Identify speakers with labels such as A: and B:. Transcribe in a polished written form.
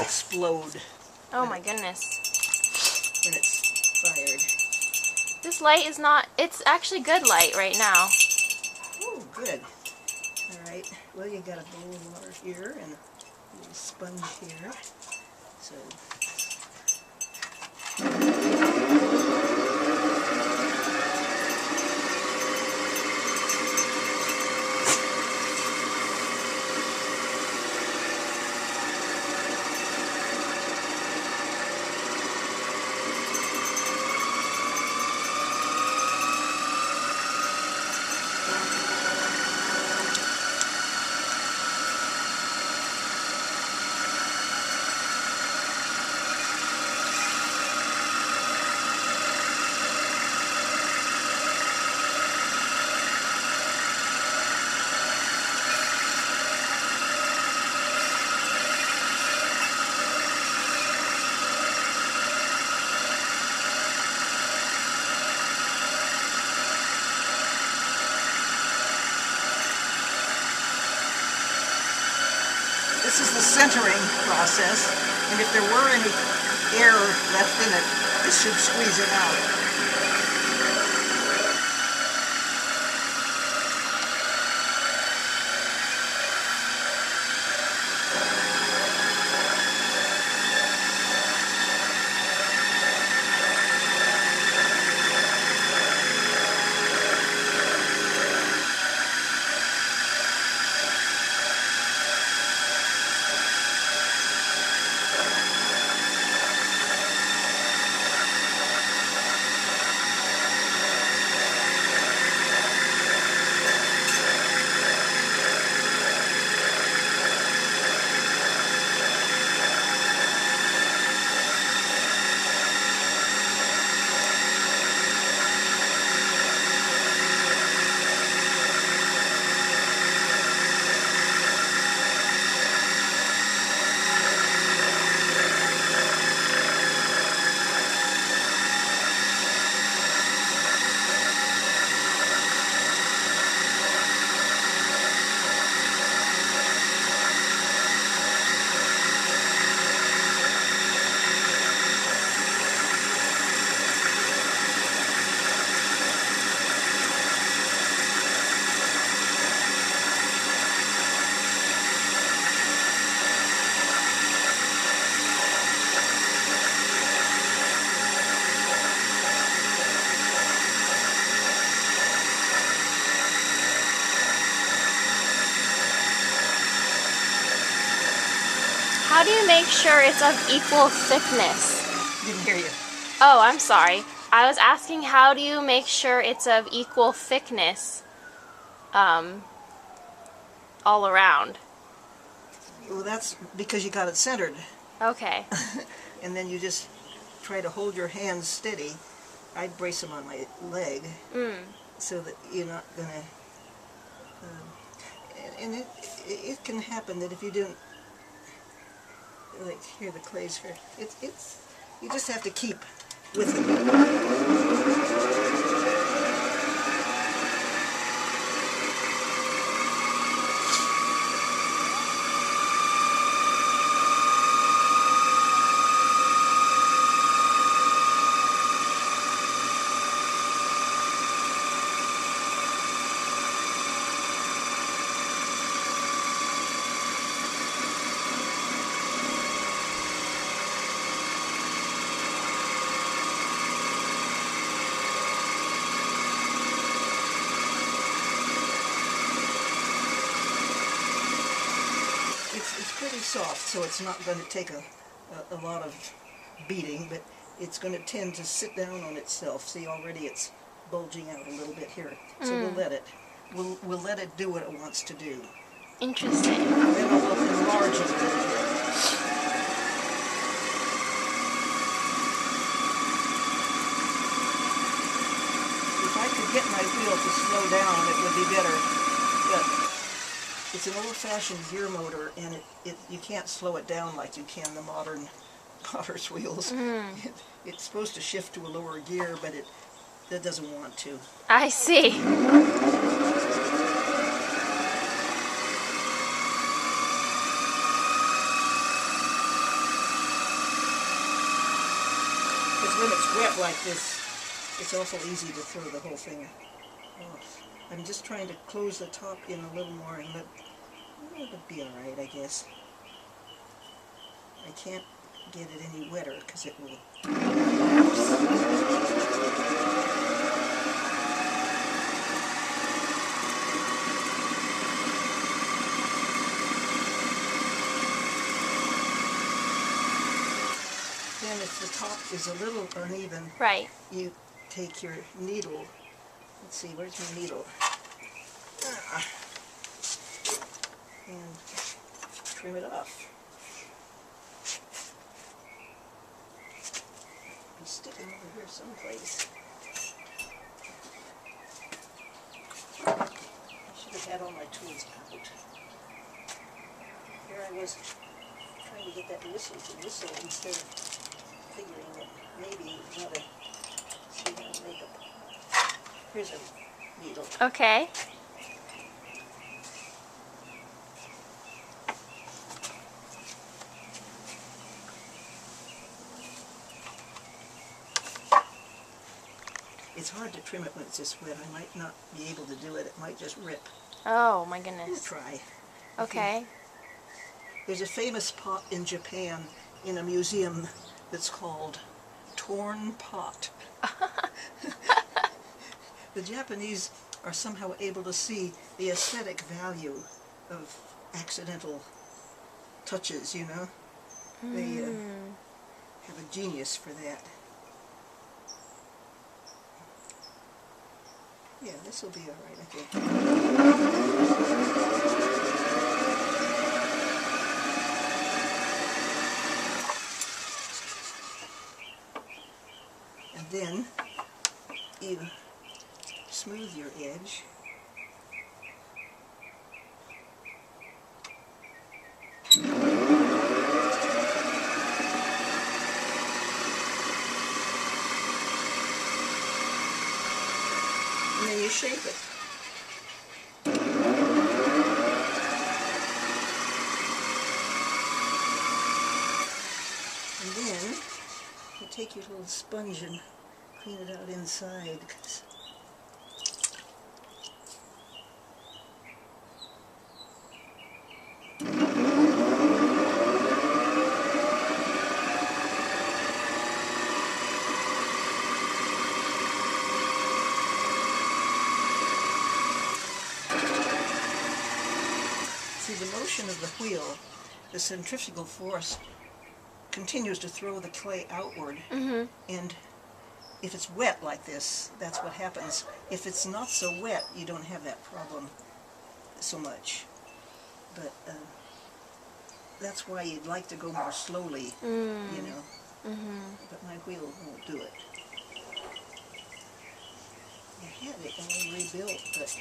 A: explode.
B: Oh my goodness.
A: When it's fired.
B: This light is not, it's actually good light right now.
A: Oh, good. All right. Well, you got a bowl of water here and a little sponge here. So. This is the centering process, and if there were any air left in it, this should squeeze it out.
B: How do you make sure it's of equal thickness?
A: Didn't hear you.
B: Oh, I'm sorry. I was asking, how do you make sure it's of equal thickness all around?
A: Well, that's because you got it centered.
B: Okay.
A: And then you just try to hold your hands steady. I'd brace them on my leg so that you're not going to... and it can happen that if you don't... Like, here the clay's here. It's you just have to keep with it. It's pretty soft, so it's not going to take a lot of beating, but it's going to tend to sit down on itself. See, already it's bulging out a little bit here. So we'll let it. We'll let it do what it wants to do.
B: Interesting.
A: And then we'll enlarge it a little bit. If I could get my wheel to slow down, it would be better. But it's an old-fashioned gear motor, and you can't slow it down like you can the modern potter's wheels. It's supposed to shift to a lower gear, but it doesn't want to.
B: I see.
A: Because when it's wet like this, it's awful easy to throw the whole thing off. I'm just trying to close the top in a little more and it'll be alright, I guess. I can't get it any wetter because it will Then if the top is a little uneven,
B: Right.
A: you take your needle. Let's see, where's my needle? And trim it off. Be sticking over here someplace. I should have had all my tools out. Here I was trying to get that whistle to whistle instead of figuring that maybe you ought to see how to make a pot. Here's a needle.
B: Okay.
A: It's hard to trim it when it's this wet. I might not be able to do it. It might just rip.
B: Oh my
A: We'll
B: goodness.
A: try.
B: Okay.
A: There's a famous pot in Japan in a museum that's called Torn Pot. The Japanese are somehow able to see the aesthetic value of accidental touches, you know? They have a genius for that. Yeah, this will be all right, I think. And then you smooth your edge. And then you shape it. And then you take your little sponge and clean it out inside. See, the motion of the wheel, the centrifugal force, continues to throw the clay outward. And if it's wet like this, that's what happens. If it's not so wet, you don't have that problem so much. But that's why you'd like to go more slowly, you know. But my wheel won't do it. I had it all rebuilt, but